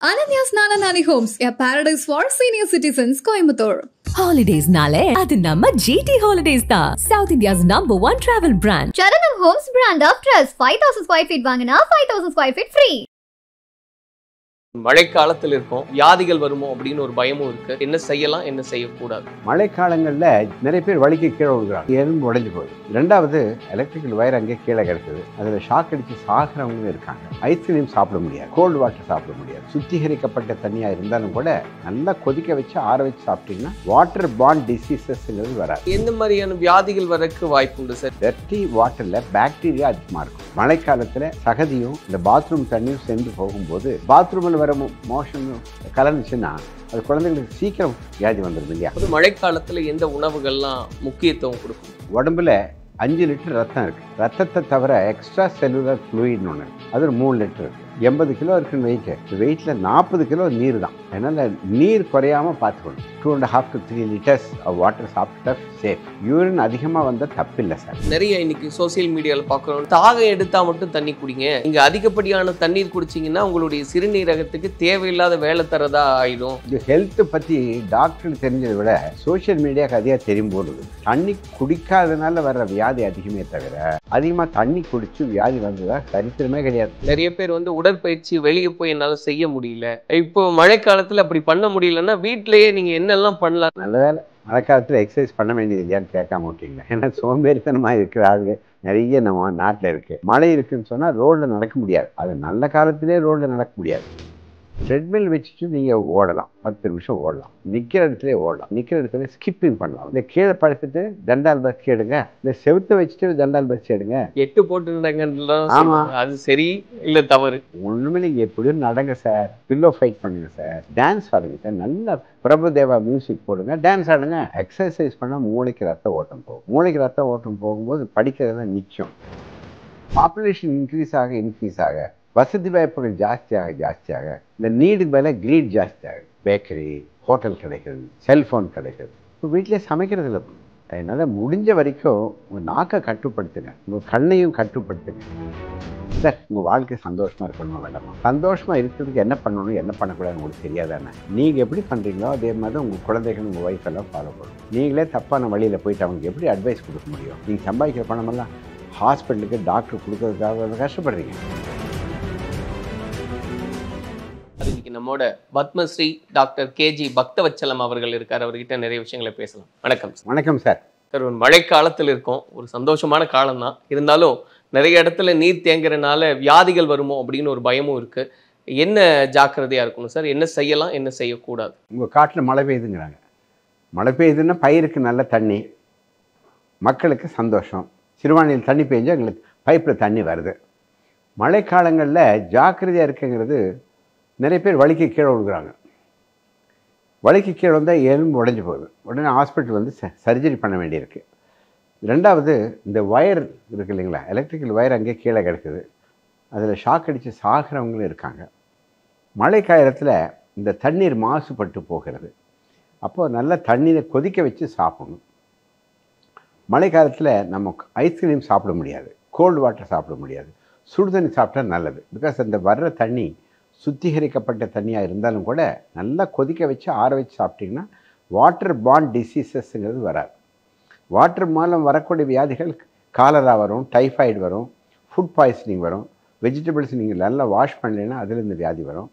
Ananya's Nana Nani Homes, a paradise for senior citizens, Coimbatore. Holidays nale, adu namma GT Holidays da. South India's #1 travel brand. Charanam Homes brand of trust. 5,000 square feet வாங்கினா 5,000 square feet free. மழைக்காலத்தில் இருக்கும் வியாதிகள் வருமோ அப்படின்னு ஒரு பயமும் இருக்கு. என்ன செய்யலாம், என்ன செய்யக்கூடாது? மழைக்காலங்கள்ல நிறைய பேர் வலிக்கு கீழே விழுகிறாங்க, எலும்பு உடைஞ்சு போகுது. ரெண்டாவது, எலக்ட்ரிக்கல் வயர் அங்கே கீழே கிடக்குது, அதுல ஷாக் அடிச்சு சாகிறவங்களும் இருக்காங்க. ஐஸ்கிரீம் சாப்பிட முடியாது, கோல்டு வாட்டர் சாப்பிட முடியாது. சுத்திகரிக்கப்பட்ட தண்ணியா இருந்தாலும் கூட நல்லா கொதிக்க வச்சு ஆற வச்சு சாப்பிட்டீங்கன்னா வாட்டர் பாண்ட் டிசீசஸ்ங்கிறது வராது. எந்த மாதிரியான வியாதிகள் வரக்கு வாய்ப்பு உண்டு சார்? டர்ட்டி வாட்டர்ல பாக்டீரியா அதிகமா இருக்கும். மழைக்காலத்துல சகதியும் இந்த பாத்ரூம் தண்ணியும் சேர்ந்து போகும்போது பாத்ரூம்ல வர மோஷன் கலந்துச்சுன்னா அது குழந்தைங்களுக்கு சீக்கிரம் வியாதி வந்துடும் இல்லையா? மழைக்காலத்துல எந்த உணவுகள்லாம் முக்கியத்துவம் கொடுக்கும்? உடம்புல 5 லிட்டர் ரத்தம் இருக்கு. ரத்தத்தை தவிர எக்ஸ்ட்ரா செல்லுலர் ஃப்ளூயிட்னு ஒன்று, அது 3 லிட்டர் இருக்கு. 80 கிலோ இருக்குன்னு வெயிட்ல 40 கிலோ நீர் தான். அதனால நீர் குறையாம பார்த்துக்கணும். 2.5 to 3 லிட்டர்ஸ் வாட்டர் சாப்பிட்டா சேஃப். யூரின் அதிகமா வந்தால் தப்பில்லை சார். நிறைய இன்னைக்கு சோசியல் மீடியாவில் பார்க்குறோம், தாகம் எடுத்தா மட்டும் தண்ணி குடிங்க, நீங்க அதிகப்படியான தண்ணீர் குடிச்சிங்கன்னா உங்களுடைய சிறுநீரகத்துக்கு தேவையில்லாத வேலை தரதா ஆயிடும். இது ஹெல்த் பத்தி டாக்டருக்கு தெரிஞ்சதை விட சோசியல் மீடியாவுக்கு அதிகம் தெரியும் போடுது. தண்ணி குடிக்காதனால வர்ற வியாதி அதிகமே தவிர அதிகமா தண்ணி குடிச்சு வியாதி வந்ததா சரித்திரமே கிடையாது. நிறைய பேர் உடற்பயிற்சி வெளியே போய் என்னால செய்ய முடியல, இப்போ மழைக்காலத்துல அப்படி பண்ண முடியலன்னா வீட்டிலேயே நீங்க என்னெல்லாம் பண்ணலாம்? நல்ல வேலை மழைக்காலத்தில் எக்ஸசைஸ் பண்ண வேண்டியது இல்லையான்னு கேட்காம விட்டீங்க. ஏன்னா சோம்பேறித்தனமாக இருக்கிற ஆளுங்க நிறைய நம்ம நாட்டில் இருக்குது. மழை இருக்குன்னு சொன்னால் ரோட்டில் நடக்க முடியாது. அது நல்ல காலத்திலே ரோட்டில் நடக்க முடியாது. ட்ரெட்மில் வச்சுட்டு நீங்கள் ஓடலாம், 10 நிமிஷம் ஓடலாம். நிற்கிற இடத்துல ஓடலாம், நிற்கிற இடத்துல ஸ்கிப்பிங் பண்ணலாம். இந்த கீழே படுத்துட்டு தண்டால் பஸ் எடுங்க, இந்த செவுத்தை வச்சுட்டு தண்டால் பஸ் எடுங்க. 8 போட்டு ஆமாம், அது சரி இல்லை தவறு? ஒன்றுமே நீங்கள் எப்படியும் நடங்க சார், பில்லோ ஃபைட் பண்ணுங்க சார், டான்ஸ் ஆடுங்க சார், நல்ல பிரபுதேவா மியூசிக் போடுங்க, டான்ஸ் ஆடுங்க. எக்ஸசைஸ் பண்ணால் மூளைக்கு ரத்த ஓட்டம் போகும். மூளைக்கு ரத்த ஓட்டம் போகும்போது படிக்கிறதெல்லாம் நிற்கும். பாப்புலேஷன் இன்க்ரீஸ் ஆக வசதி வாய்ப்புகள் ஜாஸ்தியாக இந்த நீடுக்கு மேலே கிரீட் ஜாஸ்தியாக பேக்கரி, ஹோட்டல் கடைகள், செல்ஃபோன் கடைகள். இப்போ வீட்டிலே சமைக்கிறது இல்லை. அதனால் முடிஞ்ச வரைக்கும் உங்கள் நாக்கை கட்டுப்படுத்துங்க, உங்கள் கண்ணையும் கட்டுப்படுத்துங்க. சார், உங்கள் வாழ்க்கை சந்தோஷமாக இருக்கணும் வேண்டாமா? சந்தோஷமாக இருக்கிறதுக்கு என்ன பண்ணணும், என்ன பண்ணக்கூடாதுன்னு உங்களுக்கு தெரியாதானே? நீங்கள் எப்படி பண்ணுறீங்களோ அதே மாதிரி உங்கள் குழந்தைகள், உங்கள் ஒய்ஃப் எல்லாம் ஃபாலோ பண்ணணும். நீங்களே தப்பான வழியில் போயிட்டு அவங்களுக்கு எப்படி அட்வைஸ் கொடுக்க முடியும்? நீங்கள் சம்பாதிக்கிற பணமெல்லாம் ஹாஸ்பிட்டலுக்கு டாக்டர் கொடுக்கறதுக்காக கஷ்டப்படுறீங்க. இன்னைக்கு நம்மோட பத்மஸ்ரீ டாக்டர் KG பக்தவச்சலம் அவர்கள் இருக்கார். அவர்கிட்ட நிறைய விஷயங்களை பேசலாம். வணக்கம். வணக்கம் சார். சார், ஒரு மழைக்காலத்தில் இருக்கும், ஒரு சந்தோஷமான காலம் தான். இருந்தாலும் நிறைய இடத்துல நீர் தேங்குறதுனால வியாதிகள் வருமோ அப்படின்னு ஒரு பயமும் இருக்கு. என்ன ஜாக்கிரதையா இருக்கணும் சார்? என்ன செய்யலாம், என்ன செய்யக்கூடாது? உங்கள் காட்டில் மழை பெய்யுதுங்கிறாங்க. மழை பெய்யுதுன்னா பயிருக்கு நல்ல தண்ணி, மக்களுக்கு சந்தோஷம். சிறுவாணியில் தண்ணி பெய்ஞ்சால் எங்களுக்கு பைப்பில் தண்ணி வருது. மழைக்காலங்களில் ஜாக்கிரதையாக இருக்குங்கிறது, நிறைய பேர் வலிக்கு கீழே விழுகிறாங்க. வலிக்கு கீழே வந்தால் எலும்பு உடைஞ்சு போகுது. உடனே ஹாஸ்பிட்டல் வந்து சர்ஜரி பண்ண வேண்டியிருக்கு. ரெண்டாவது, இந்த வயர் இருக்குது இல்லைங்களா, எலக்ட்ரிக்கல் வயர் அங்கே கீழே கிடக்குது, அதில் ஷாக் அடித்து சாகிறவங்களும் இருக்காங்க. மழை காலத்தில் இந்த தண்ணீர் மாசுபட்டு போகிறது. அப்போது நல்லா தண்ணீரை கொதிக்க வச்சு சாப்பிடணும். மழை காலத்தில் நம்ம ஐஸ்கிரீம் சாப்பிட முடியாது, கோல்டு வாட்டர் சாப்பிட முடியாது. சுடு தண்ணி சாப்பிட்டா நல்லது. பிகாஸ் அந்த வர்ற தண்ணி சுத்திகரிக்கப்பட்ட தண்ணியாக இருந்தாலும் கூட நல்லா கொதிக்க வச்சு ஆற வச்சு சாப்பிட்டிங்கன்னா வாட்டர் பாண்ட் டிசீசஸ்ங்கிறது வராது. வாட்டர் மூலம் வரக்கூடிய வியாதிகள் காலரா வரும், டைஃபாய்டு வரும், ஃபுட் பாய்சனிங் வரும். வெஜிடபிள்ஸ் நீங்கள் நல்லா வாஷ் பண்ணலைன்னா அதுலேருந்து வியாதி வரும்.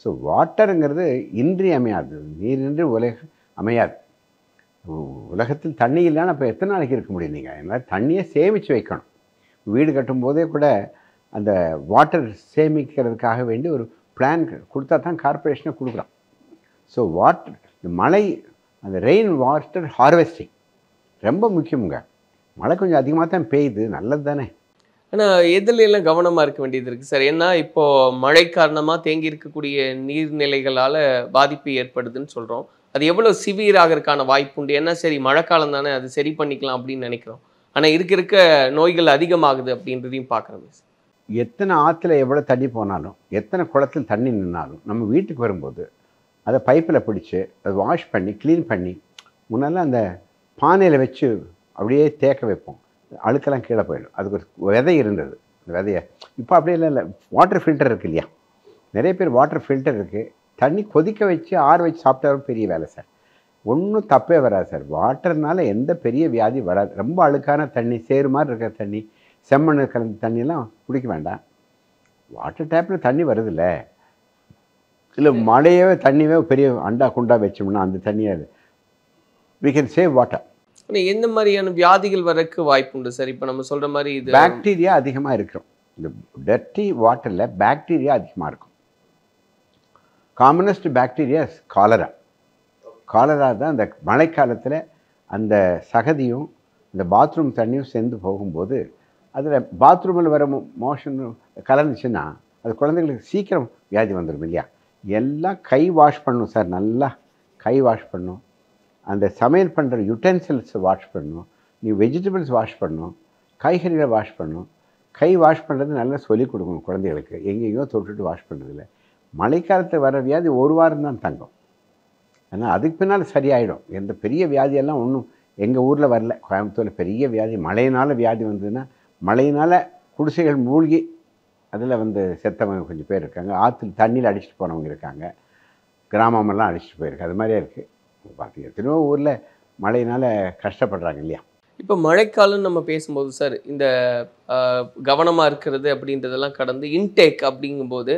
ஸோ வாட்டருங்கிறது இன்றியமையாது. நீரின்றி உலகம் அமையாது. உலகத்தில் தண்ணி இல்லைன்னா இப்போ எத்தனை நாளைக்கு இருக்க முடியும்? நீங்கள் அதனால் தண்ணியை சேமித்து வைக்கணும். வீடு கட்டும்போதே கூட அந்த வாட்டர் சேமிக்கிறதுக்காக வேண்டி ஒரு பிளான் கொடுத்தா தான் கார்பரேஷனை கொடுக்குறான். ஸோ வாட்டர், இந்த மழை, அந்த ரெயின் வாட்டர் ஹார்வெஸ்டிங் ரொம்ப முக்கியமுங்க. மழை கொஞ்சம் அதிகமாக தான் பெய்யுது, நல்லது தானே. ஆனால் எதுலாம் கவனமாக இருக்க வேண்டியது இருக்குது சார். ஏன்னா இப்போது மழை காரணமாக தேங்கி இருக்கக்கூடிய நீர்நிலைகளால் பாதிப்பு ஏற்படுதுன்னு சொல்கிறோம். அது எவ்வளோ சிவியராகிறதுக்கான வாய்ப்பு உண்டு? ஏன்னா சரி, மழைக்காலம் தானே, அது சரி பண்ணிக்கலாம் அப்படின்னு நினைக்கிறோம். ஆனால் இருக்க நோய்கள் அதிகமாகுது அப்படின்றதையும் பார்க்குறோம். எத்தனை ஆற்றுல எவ்வளோ தண்ணி போனாலும், எத்தனை குளத்தில் தண்ணி நின்னாலும், நம்ம வீட்டுக்கு வரும்போது அதை பைப்பில் பிடிச்சி அதை வாஷ் பண்ணி க்ளீன் பண்ணி, முன்னெல்லாம் அந்த பானையில் வச்சு அப்படியே தேக்க வைப்போம், அழுக்கெல்லாம் கீழே போயிடும். அதுக்கு ஒரு விதை இருந்தது. அந்த விதையை இப்போ அப்படியே இல்லை. வாட்டர் ஃபில்டர் இருக்கு இல்லையா, நிறைய பேர் வாட்டர் ஃபில்டர் இருக்குது, தண்ணி கொதிக்க வச்சு ஆற வச்சு சாப்பிட்டாலும் பெரிய வேலை சார். ஒன்றும் தப்பே வராது சார். வாட்டர்னால எந்த பெரிய வியாதி வராது. ரொம்ப அழுக்கான தண்ணி, சேறு மாதிரி இருக்கிற தண்ணி, செம்மண் கலந்த தண்ணியெல்லாம் குடிக்க வேண்டாம். வாட்டர் டேப்பில் தண்ணி வருதில்ல, இல்லை மழையவே தண்ணியே பெரிய அண்டா குண்டா வச்சோம்னா அந்த தண்ணியை we can save water. ஆனால் எந்த மாதிரியான வியாதிகள் வரக்கு வாய்ப்பு உண்டு சார்? இப்போ நம்ம சொல்கிற மாதிரி இது பாக்டீரியா அதிகமாக இருக்கும். இந்த டர்ட்டி வாட்டரில் பாக்டீரியா அதிகமாக இருக்கும். Commonest bacteria cholera. காலரா தான் அந்த மழைக்காலத்தில் அந்த சகதியும் இந்த பாத்ரூம் தண்ணியும் சேர்ந்து போகும்போது அதில் பாத்ரூமில் வர மோஷன் கலந்துச்சுன்னா அது குழந்தைங்களுக்கு சீக்கிரம் வியாதி வந்துடும் இல்லையா. எல்லாம் கை வாஷ் பண்ணணும் சார், நல்லா கை வாஷ் பண்ணணும். அந்த சமையல் பண்ணுற யுட்டென்சில்ஸை வாஷ் பண்ணணும், நீ வெஜிடபிள்ஸ் வாஷ் பண்ணணும், காய்கறிகளை வாஷ் பண்ணணும். கை வாஷ் பண்ணுறது நல்லா சொல்லிக் கொடுக்கணும் குழந்தைகளுக்கு. எங்கேயோ தொட்டுட்டு வாஷ் பண்ணுறதில்ல. மழைக்காலத்தில் வர வியாதி ஒரு வாரம் தான் தங்கும், ஆனால் அதுக்கு பின்னால் சரியாயிடும். எந்த பெரிய வியாதியெல்லாம் ஒன்றும் எங்கள் ஊரில் வரல. கோயம்புத்தூரில் பெரிய வியாதி மழையினால் வியாதி வந்ததுன்னா மழையினால் குடிசைகள் மூழ்கி அதில் வந்து செத்தவங்க கொஞ்சம் பேர் இருக்காங்க, ஆற்றுல தண்ணியில் அடிச்சுட்டு போனவங்க இருக்காங்க, கிராமமெல்லாம் அடிச்சுட்டு போயிருக்கு. அது மாதிரியே இருக்குது. பார்த்தீங்க எத்தனையோ ஊரில் மழையினால் கஷ்டப்படுறாங்க இல்லையா. இப்போ மழைக்காலம் நம்ம பேசும்போது சார், இந்த கவனமாக இருக்கிறது அப்படின்றதெல்லாம் கடந்து இன்டேக் அப்படிங்கும்போது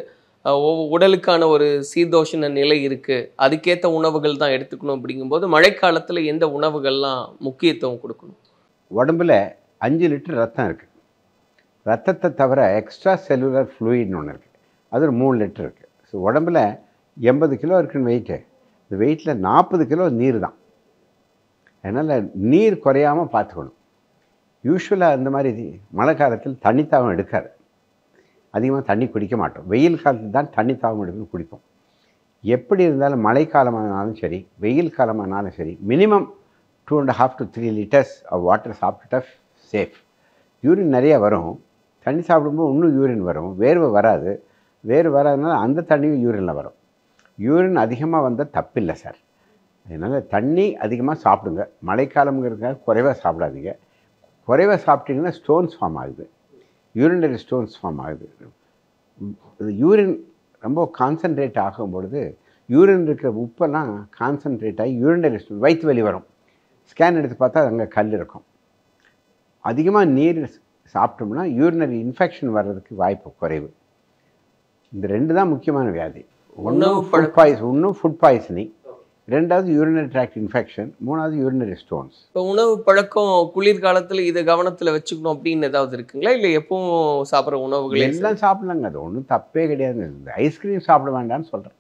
உடலுக்கான ஒரு சீதோஷண நிலை இருக்குது, அதுக்கேற்ற உணவுகள் தான் எடுத்துக்கணும். அப்படிங்கும்போது மழைக்காலத்தில் எந்த உணவுகள்லாம் முக்கியத்துவம் கொடுக்கணும்? உடம்பில் 5 லிட்டர் ரத்தம் இருக்குது. ரத்தத்தை தவிர எக்ஸ்ட்ரா செல்லுலர் ஃப்ளூயிட்னு ஒன்று இருக்குது, அது ஒரு 3 லிட்டர் இருக்குது. ஸோ உடம்பில் 80 கிலோ இருக்குன்னு வெயிட்டு, இந்த வெயிட்டில் 40 கிலோ நீர் தான். அதனால் நீர் குறையாமல் பார்த்துக்கணும். யூஸ்வலாக அந்த மாதிரி மழை காலத்தில் தண்ணி தாகம் எடுக்காது, அதிகமாக தண்ணி குடிக்க மாட்டோம். வெயில் காலத்தில் தான் தண்ணி தாகம் எடுக்கணும், குடிப்போம். எப்படி இருந்தாலும் மழை காலமானாலும் சரி வெயில் காலமானாலும் சரி minimum 2.5 to 3 litres of water சாப்பிட்டுட்டா சேஃப். யூரின் நிறையா வரும், தண்ணி சாப்பிடும்போது இன்னும் யூரின் வரும், வேர்வை வராது. வேர்வை வராதனால அந்த தண்ணியும் யூரினில் வரும். யூரின் அதிகமாக வந்தால் தப்பில்லை சார். அதனால் தண்ணி அதிகமாக சாப்பிடுங்க. மழைக்காலங்கிறதுக்காக குறைவாக சாப்பிடாதீங்க. குறைவாக சாப்பிட்டீங்கன்னா ஸ்டோன்ஸ் ஃபார்ம் ஆகுது, யூரினரி ஸ்டோன்ஸ் ஃபார்ம் ஆகுது. இது யூரின் ரொம்ப கான்சன்ட்ரேட் ஆகும் பொழுது யூரின் இருக்கிற உப்பெல்லாம் கான்சன்ட்ரேட் ஆகி யூரினரி ஸ்டோன், வயிற்று வலி வரும். ஸ்கேன் எடுத்து பார்த்தா அங்கே கல் இருக்கும். அதிகமாக நீர் சாப்பிட்டோம்னா யூரினரி இன்ஃபெக்ஷன் வர்றதுக்கு வாய்ப்பு குறைவு. இந்த 2 தான் முக்கியமான வியாதி. ஒன்று ஃபுட் பாய்சனிங், 2வது யூரினரி ட்ராக்ட் இன்ஃபெக்ஷன், 3வது யூரினரி ஸ்டோன்ஸ். இப்போ உணவு பழக்கம் குளிர்காலத்தில் இதை கவனத்தில் வச்சுக்கணும் அப்படின்னு ஏதாவது இருக்குங்களா, இல்லை எப்பவும் சாப்பிட்ற உணவுகள் எல்லாம் சாப்பிட்லாங்க, அது ஒன்றும் தப்பே கிடையாது. இந்த ஐஸ்கிரீம் சாப்பிட வேண்டாம்னு சொல்கிறேன்.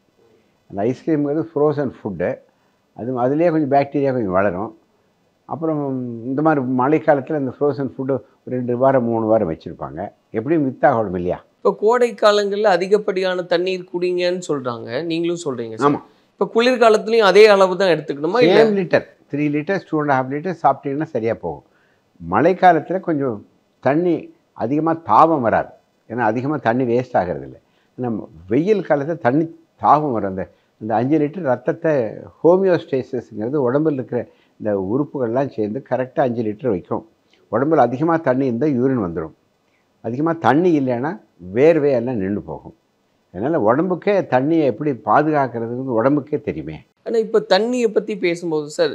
அந்த ஐஸ்கிரீம்ங்கிறது ஃப்ரோசன் ஃபுட்டு, அதுலேயே கொஞ்சம் பாக்டீரியா கொஞ்சம் வளரும். அப்புறம் இந்த மாதிரி மழைக்காலத்தில் இந்த ஃப்ரோசன் ஃபுட்டு 2 வாரம் 3 வாரம் வச்சுருப்பாங்க, எப்படியும் வித்தாகணும் இல்லையா. இப்போ கோடை காலங்களில் அதிகப்படியான தண்ணீர் குடிங்கன்னு சொல்கிறாங்க, நீங்களும் சொல்கிறீங்க. ஆமாம். இப்போ குளிர்காலத்துலேயும் அதே அளவு தான் எடுத்துக்கணுமா? 7 லிட்டர் 3 லிட்டர்ஸ் 2.5 லிட்டர்ஸ் சாப்பிட்டீங்கன்னா சரியாக போகும். மழைக்காலத்தில் கொஞ்சம் தண்ணி அதிகமாக தாபம் வராது, ஏன்னா அதிகமாக தண்ணி வேஸ்ட் ஆகிறது இல்லை. நம்ம வெயில் காலத்தில் தண்ணி தாபம் வரும். அந்த 5 லிட்டர் ரத்தத்தை ஹோமியோஸ்டேசிஸ்ங்கிறது உடம்பில் இருக்கிற இந்த உறுப்புகள்லாம் சேர்ந்து கரெக்டாக 5 லிட்டர் வைக்கும். உடம்பில் அதிகமாக தண்ணி இருந்தால் யூரின் வந்துடும், அதிகமாக தண்ணி இல்லைன்னா வேர்வையெல்லாம் நின்று போகும். அதனால் உடம்புக்கே தண்ணியை எப்படி பாதுகாக்கிறதுன்னு உடம்புக்கே தெரியுமே. ஆனால் இப்போ தண்ணியை பற்றி பேசும்போது சார்,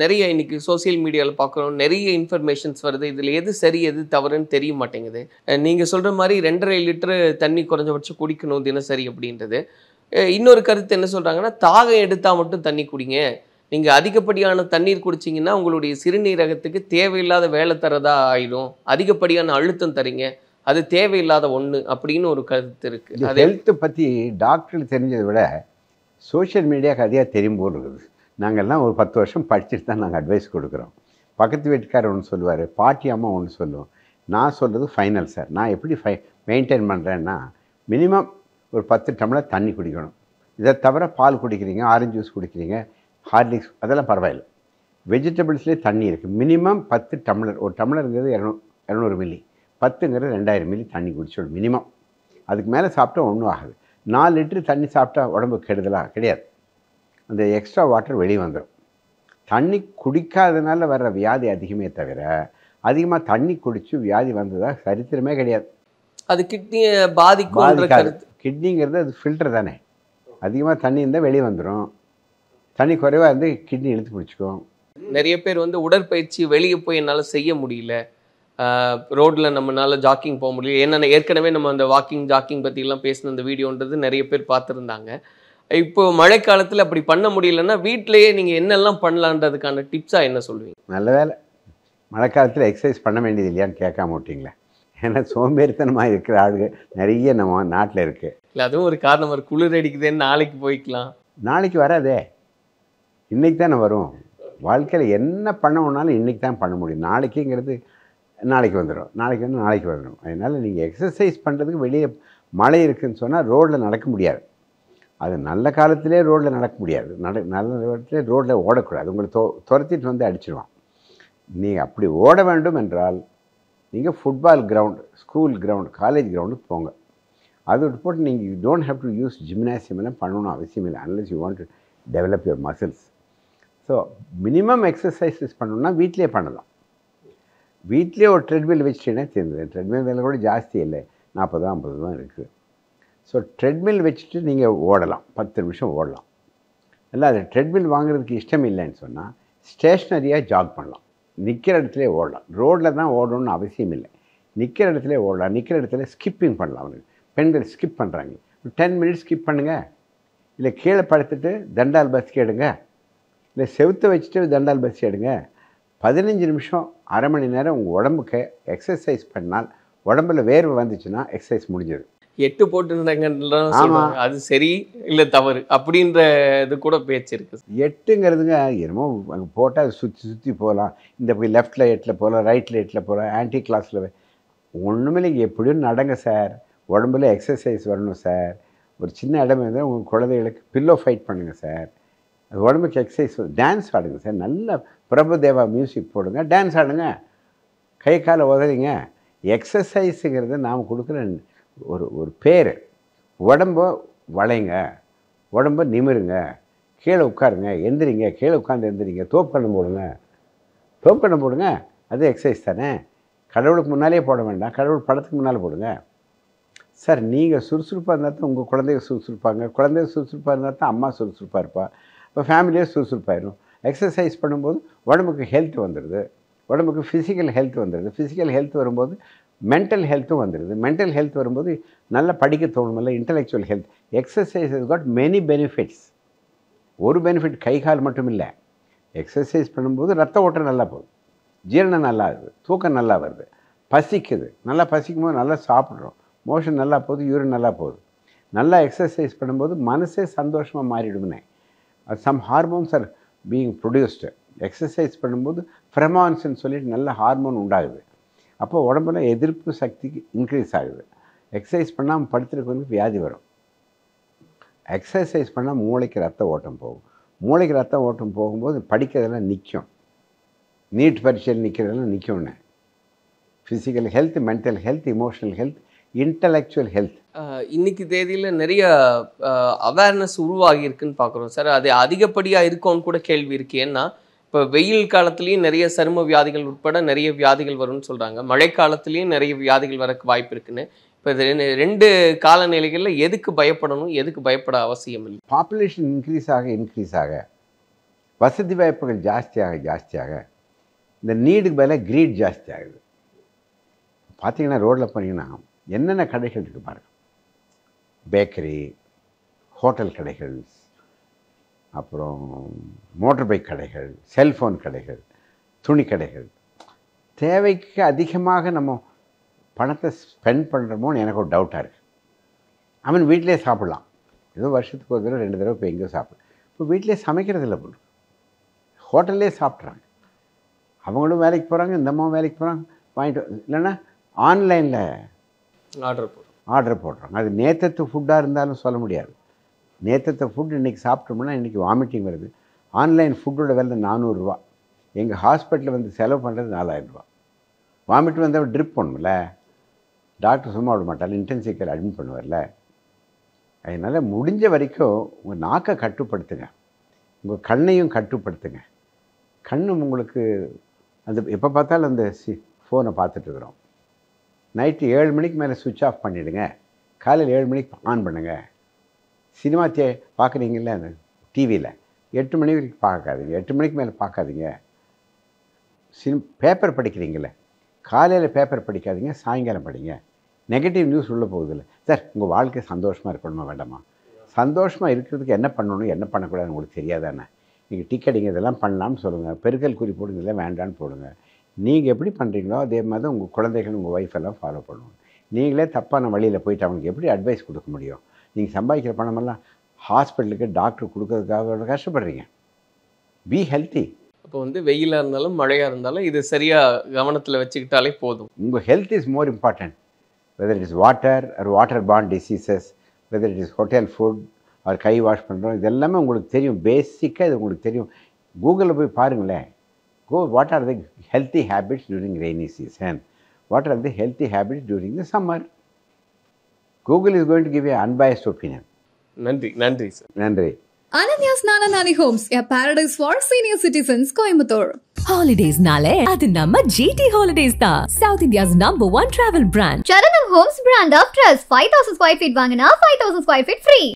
நிறைய இன்றைக்கி சோசியல் மீடியாவில் பார்க்குறோம், நிறைய இன்ஃபர்மேஷன்ஸ் வருது. இதில் எது சரி எது தவறுன்னு தெரிய மாட்டேங்குது. நீங்கள் சொல்கிற மாதிரி 2.5 லிட்டரு தண்ணி குறைஞ்சபட்சம் குடிக்கணும் தினசரி அப்படின்றது. இன்னொரு கருத்து என்ன சொல்கிறாங்கன்னா, தாகம் எடுத்தால் மட்டும் தண்ணி குடிங்க, நீங்கள் அதிகப்படியான தண்ணீர் குடிச்சிங்கன்னா உங்களுடைய சிறுநீரகத்துக்கு தேவையில்லாத வேலை தரதா ஆயிடும், அதிகப்படியான அழுத்தம் தரீங்க, அது தேவையில்லாத ஒன்று அப்படின்னு ஒரு கருத்து இருக்குது. அது ஹெல்த்தை பற்றி டாக்டருக்கு தெரிஞ்சதை விட சோஷியல் மீடியாவுக்கு அதிகம் தெரியும் போல் இருக்குது. நாங்கள்லாம் ஒரு 10 வருஷம் படிச்சுட்டு தான் நாங்கள் அட்வைஸ் கொடுக்குறோம். பக்கத்து வீட்டுக்காரர் ஒன்று சொல்லுவார், பாட்டி அம்மா ஒன்று சொல்லுவோம், நான் சொல்கிறது ஃபைனல் சார். நான் எப்படி மெயின்டைன் பண்ணுறேன்னா, மினிமம் ஒரு 10 டம்ளர் தண்ணி குடிக்கணும். இதை தவிர பால் குடிக்கிறீங்க, ஆரஞ்சு ஜூஸ் குடிக்கிறீங்க, ஹார்லிக்ஸ், அதெல்லாம் பரவாயில்லை. வெஜிடபிள்ஸ்லேயே தண்ணி இருக்குது. மினிமம் 10 டம்ளர், ஒரு டம்ளருங்கிறது 200 மில்லி, 10ங்கிறது 2000 மில்லி தண்ணி குடிச்சோம் மினிமம். அதுக்கு மேலே சாப்பிட்டா ஒன்றும் ஆகாது. 4 லிட்டர் தண்ணி சாப்பிட்டா உடம்பு கெடுதலாக கிடையாது, அந்த எக்ஸ்ட்ரா வாட்டர் வெளியே வந்துடும். தண்ணி குடிக்காதனால வர்ற வியாதி அதிகமே தவிர அதிகமாக தண்ணி குடித்து வியாதி வந்ததாக சரித்திரமே கிடையாது. அது கிட்னியை பாதிக்கும். கிட்னிங்கிறது அது ஃபில்டர் தானே. அதிகமாக தண்ணி இருந்தால் வெளியே வந்துடும், தண்ணி குறைவாக இருந்து கிட்னி இழுத்து பிடிச்சிக்கும். நிறைய பேர் வந்து உடற்பயிற்சி வெளியே போய் என்னால் செய்ய முடியல, ரோட்டில் நம்மளால ஜாக்கிங் போக முடியல. ஏன்னா ஏற்கனவே நம்ம அந்த வாக்கிங் ஜாக்கிங் பற்றிலாம் பேசின அந்த வீடியோன்றது நிறைய பேர் பார்த்துருந்தாங்க. இப்போ மழைக்காலத்தில் அப்படி பண்ண முடியலன்னா வீட்டிலேயே நீங்கள் என்னெல்லாம் பண்ணலான்றதுக்கான டிப்ஸாக என்ன சொல்லுவீங்க? நல்ல வேலை மழைக்காலத்தில் எக்ஸசைஸ் பண்ண வேண்டியது இல்லையான்னு கேட்காம விட்டிங்களே. ஏன்னா சோம்பேறித்தனமாக இருக்கிற ஆளுங்க நிறைய நம்ம நாட்டில் இருக்குது. இல்லை அதுவும் ஒரு காரணம், ஒரு குளிர் அடிக்குதுன்னு நாளைக்கு போய்க்கலாம். நாளைக்கு வராதே, இன்றைக்கி தானே வரும். வாழ்க்கையில் என்ன பண்ணணுன்னாலும் இன்றைக்கி தான் பண்ண முடியும். நாளைக்குங்கிறது நாளைக்கு வந்துடும், நாளைக்கு வந்து நாளைக்கு வந்துடும். அதனால் நீங்கள் எக்ஸசைஸ் பண்ணுறதுக்கு வெளியே மழை இருக்குதுன்னு சொன்னால் ரோட்டில் நடக்க முடியாது. அது நல்ல காலத்திலே ரோட்டில் நடக்க முடியாது. நல்ல காலத்திலே ரோட்டில் ஓடக்கூடாது. உங்களை துரத்திட்டு வந்து அடிச்சிடுவான். நீங்கள் அப்படி ஓட வேண்டும் என்றால் நீங்கள் football ground, school ground, college கிரவுண்டுக்கு போங்க. அது விட்டு போட்டு நீங்கள் you don't have to use gymnasium எல்லாம் பண்ணணும் அவசியம் இல்லை, unless you want to develop your muscles. So minimum exercises பண்ணணும்னா வீட்டிலே பண்ணலாம். வீட்டிலே ஒரு ட்ரெட்மில் வச்சுட்டேன்னா தெரிஞ்சது. ட்ரெட்மில் விலை கூட ஜாஸ்தி இல்லை, 40 50 தான் இருக்குது. ஸோ ட்ரெட்மில் வச்சுட்டு நீங்கள் ஓடலாம், 10 நிமிஷம் ஓடலாம். இல்லை அது ட்ரெட்மில் வாங்குறதுக்கு இஷ்டம் இல்லைன்னு சொன்னால் ஸ்டேஷ்னரியாக ஜாக் பண்ணலாம், நிற்கிற இடத்துல ஓடலாம். ரோட்டில் தான் ஓடணும்னு அவசியம் இல்லை, நிற்கிற இடத்துல ஓடலாம். நிற்கிற இடத்துல ஸ்கிப்பிங் பண்ணலாம். அவனுக்கு பெண்கள் ஸ்கிப் பண்ணுறாங்க, 10 மினிட்ஸ் ஸ்கிப் பண்ணுங்கள். இல்லை கீழே படுத்துட்டு தண்டால் பஸ் எடுங்க, இல்லை செவுத்தை வச்சுட்டு தண்டால் பஸ் எடுங்க. 15 நிமிஷம், அரை மணி நேரம் உங்கள் உடம்புக்கு எக்ஸசைஸ் பண்ணால் உடம்புல வேர்வை வந்துச்சுன்னா எக்ஸசைஸ் முடிஞ்சது. 8 போட்டுருந்தாங்க, அது சரி இல்லை தவறு அப்படின்ற இது கூட பேச்சு இருக்குது. 8ங்கிறதுங்க என்னமோ அங்கே போட்டால் அது சுற்றி சுற்றி போகலாம். இந்த போய் லெஃப்டில் 8ல் போகலாம், ரைட்டில் 8ல் போகலாம், ஆன்டி கிளாஸில் ஒன்றுமே இல்லைங்க. எப்படியும் நடங்க சார், உடம்புல எக்ஸசைஸ் வரணும் சார். ஒரு சின்ன இடம் இருந்தால் உங்கள் குழந்தைகளுக்கு பில்லோ ஃபைட் பண்ணுங்கள் சார். அது உடம்புக்கு எக்ஸசைஸ். டான்ஸ் ஆடுங்க சார், நல்ல பிரபுதேவா மியூசிக் போடுங்க, டான்ஸ் ஆடுங்க, கை காலை உதறிங்க. எக்ஸசைஸுங்கிறது நாம் கொடுக்குற ஒரு பேர். உடம்ப வளைங்க, உடம்ப நிமிருங்க, கீழே உட்காருங்க, எந்திரிங்க, கீழே உட்காந்து எந்திரிங்க, தோப்புக்கண்ணம் போடுங்க, தோப்புக்கண்ணம் போடுங்க. அது எக்ஸசைஸ் தானே. கடவுளுக்கு முன்னாலே போட வேண்டாம், கடவுள் படத்துக்கு முன்னால் போடுங்க. சார் நீங்கள் சுறுசுறுப்பாக இருந்தால் தான் உங்கள் குழந்தைங்க சுறுசுறுப்பாங்க, குழந்தைங்க சுறுசுறுப்பாக இருந்தால் தான் அம்மா சுறுசுறுப்பாக இருப்பா, இப்போ ஃபேமிலியே சுறுசுறுப்பாயிடும். எக்ஸசைஸ் பண்ணும்போது உடம்புக்கு ஹெல்த் வந்துடுது, உடம்புக்கு ஃபிசிக்கல் ஹெல்த் வந்துடுது. ஃபிசிக்கல் ஹெல்த் வரும்போது மென்டல் ஹெல்த்தும் வந்துடுது. மென்டல் ஹெல்த் வரும்போது நல்லா படிக்க தோணுமில்ல, intellectual health. Exercise has got many benefits. ஒரு பெனிஃபிட் கை கால் மட்டும் இல்லை. எக்ஸசைஸ் பண்ணும்போது ரத்த ஓட்டம் நல்லா போகுது, ஜீரணம் நல்லா இருக்குது, தூக்கம் நல்லா வருது, பசிக்குது, நல்லா பசிக்கும் போது நல்லா சாப்பிட்றோம், மோஷன் நல்லா போகுது, யூரின் நல்லா போகுது. நல்லா எக்ஸசைஸ் பண்ணும்போது மனசே சந்தோஷமாக மாறிடும்னே. Some hormones are being produced. Exercise பண்ணும்போது ஃப்ரெமான்ஸ்ன்னு சொல்லிட்டு நல்ல ஹார்மோன் உண்டாகுது. அப்போ உடம்புல எதிர்ப்பு சக்திக்கு இன்க்ரீஸ் ஆகுது. எக்ஸசைஸ் பண்ணாமல் படுத்துருக்கு வந்து வியாதி வரும். எக்ஸசைஸ் பண்ணால் மூளைக்கு ரத்த ஓட்டம் போகும். மூளைக்கு ரத்த ஓட்டம் போகும்போது படிக்கிறதெல்லாம் நிற்கும். நீட் பரீட்சையில் நிற்கிறதெல்லாம் நிற்கும்னு. Physical health, mental health, emotional health, intellectual health. இன்னைக்கு தேதியில் நிறைய அவேர்னஸ் உருவாகி இருக்குன்னு பார்க்குறோம் சார். அது அதிகப்படியாக இருக்கும்னு கூட கேள்வி இருக்குது. ஏன்னா இப்போ வெயில் காலத்துலேயும் நிறைய சரும வியாதிகள் உட்பட நிறைய வியாதிகள் வரும்னு சொல்கிறாங்க, மழைக்காலத்துலேயும் நிறைய வியாதிகள் வரக்கு வாய்ப்பு இருக்குன்னு. இப்போ இது 2 காலநிலைகளில் எதுக்கு பயப்படணும், எதுக்கு பயப்பட அவசியம் இல்லை? பாப்புலேஷன் இன்க்ரீஸ் ஆக வசதி வாய்ப்புகள் ஜாஸ்தியாக இந்த நீடுக்கு பதிலாக க்ரீட் ஜாஸ்தி ஆகுது. பார்த்தீங்கன்னா ரோட்டில் போனீங்கன்னா என்னென்ன கடைகள் இருக்குது பாருங்கள். பேக்கரி, ஹோட்டல் கடைகள், அப்புறம் மோட்டர் பைக் கடைகள், செல்ஃபோன் கடைகள், துணி கடைகள். தேவைக்கு அதிகமாக நம்ம பணத்தை ஸ்பெண்ட் பண்ணுறோமோன்னு எனக்கு ஒரு டவுட்டாக இருக்குது. அவன் வீட்டிலே சாப்பிட்லாம், ஏதோ வருஷத்துக்கு ஒரு தடவை 2 தடவை இப்போ எங்கேயோ சாப்பிடு. இப்போ வீட்டிலே சமைக்கிறதில்ல போல், ஹோட்டல்லே சாப்பிட்றாங்க. அவங்களும் வேலைக்கு போகிறாங்க, இந்த அம்மாவும் வேலைக்கு போகிறாங்க, வாங்கிட்டு இல்லைன்னா ஆன்லைனில் ஆர்டர் போடுறாங்க. அது நேற்றத்து ஃபுட்டாக இருந்தாலும் சொல்ல முடியாது. நேற்றத்தை ஃபுட் இன்றைக்கி சாப்பிட்டோம்னா இன்றைக்கி வாமிட்டிங் வருது. ஆன்லைன் ஃபுட்டோட விலை 400 ரூபா. எங்கள் ஹாஸ்பிட்டலில் வந்து செலவு பண்ணுறது 4000 ரூபா. வாமிட் வந்தால் ட்ரிப் பண்ணும்ல, டாக்டர் சும்மா விட மாட்டார், இன்டென்சிவ் கேர் அட்மிட் பண்ணுவார்ல. அதனால் முடிஞ்ச வரைக்கும் உங்கள் நாக்கை கட்டுப்படுத்துங்க, உங்கள் கண்ணையும் கட்டுப்படுத்துங்க. கண் உங்களுக்கு அந்த எப்போ பார்த்தாலும் அந்த ஃபோனை பார்த்துட்ருக்குறோம். நைட்டு 7 மணிக்கு மேலே சுவிட்ச் ஆஃப் பண்ணிவிடுங்க. காலையில் 7 மணிக்கு ஆன் பண்ணுங்கள். சினிமா பார்க்குறீங்கள அந்த டிவியில் 8 மணி வரைக்கும் பார்க்காதீங்க, 8 மணிக்கு மேலே பார்க்காதீங்க. பேப்பர் படிக்கிறீங்கள, காலையில் பேப்பர் படிக்காதீங்க, சாயங்காலம் படிங்க. நெகட்டிவ் நியூஸ் உள்ளே போகுதில்ல. சார் உங்கள் வாழ்க்கை சந்தோஷமாக இருக்கணுமா வேண்டாமா? சந்தோஷமாக இருக்கிறதுக்கு என்ன பண்ணணும் என்ன பண்ணக்கூடாதுன்னு உங்களுக்கு தெரியாதானே? நீங்கள் டிக்கெட்டிங் இதெல்லாம் பண்ணலாம்னு சொல்லுங்கள், பெருக்கல் குறி போடுங்க, இதெல்லாம் வேண்டான்னு போடுங்க. நீங்கள் எப்படி பண்ணுறீங்களோ அதே மாதிரி தான் உங்கள் குழந்தைகள் உங்கள் ஒய்ஃப் எல்லாம் ஃபாலோ பண்ணுவாங்க. நீங்களே தப்பான வழியில் போயிட்டு அவங்களுக்கு எப்படி அட்வைஸ் கொடுக்க முடியும்? நீங்கள் சம்பாதிக்கிற பணமெல்லாம் ஹாஸ்பிட்டலுக்கு டாக்டர் கொடுக்கறதுக்காக கஷ்டப்படுறீங்க. Be healthy. அப்போ வந்து வெயிலாக இருந்தாலும் மழையாக இருந்தாலும் இது சரியாக கவனத்தில் வச்சுக்கிட்டாலே போதும். உங்கள் health is more important. Whether it is water or water borne diseases, whether it is hotel food or கை வாஷ் பண்ணுறோம், இது எல்லாமே உங்களுக்கு தெரியும். பேசிக்காக இது உங்களுக்கு தெரியும். கூகுளில் போய் பாருங்களேன். What are the healthy habits during rainy season? What are the healthy habits during the summer? Google is going to give you an unbiased opinion. நன்றி சார். நன்றி. Ananya's Nananani Homes, a paradise for senior citizens, Coimbatore. Holidays nale adu namma GT Holidays da, South India's #1 travel brand. Charanam Homes brand of trust. 5,000 square feet வாங்கினா 5,000 square feet free.